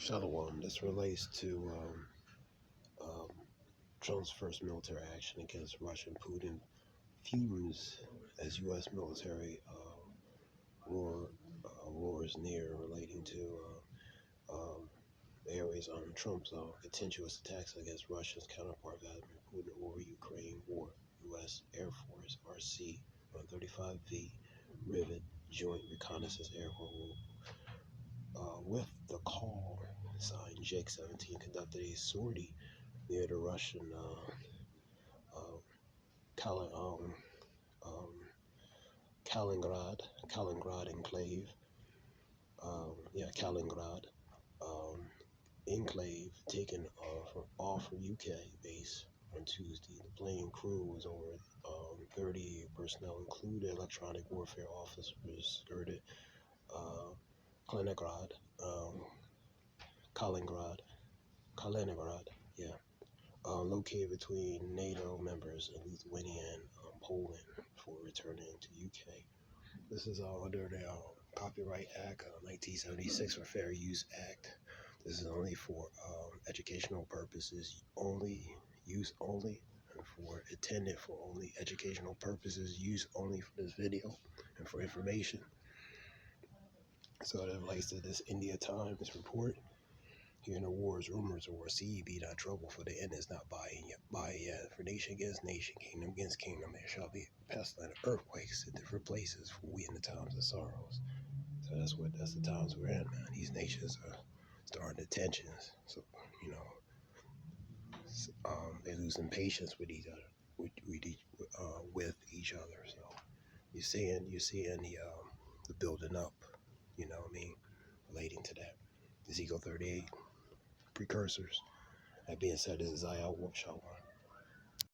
Shalom. This relates to Trump's first military action against Russia. Putin fumes as U.S. military roars near, relating to areas on Trump's continuous attacks against Russia's counterpart Vladimir Putin over Ukraine war. U.S. Air Force RC-135V Rivet Joint Reconnaissance Aircraft with the call sign Jake 17 conducted a sortie near the Russian uh, Kal- um, um, Kaliningrad enclave. Kaliningrad um, enclave taken off from UK base on Tuesday. The plane crew was over 30 personnel, including electronic warfare officers, skirted uh, Kaliningrad, um, Kaliningrad, yeah, located between NATO members and Lithuania and Poland for returning to UK. This is under the Copyright Act, 1976, or Fair Use Act. This is only for educational purposes only, use only, and for intended for only educational purposes, use only for this video and for information. So that relates to this India Times report. Hearing the wars, rumors of war, see be not trouble, for the end is not by yet. For nation against nation, kingdom against kingdom, there shall be pestilence, earthquakes in different places, for we in the times of sorrows. So that's the times we're in, man. These nations are starting to tensions. So, you know, they're losing patience with each other, with each other. So you're seeing the building up. You know what I mean? Relating to that, Ezekiel 38 precursors. That being said, this is Ayah Shalom.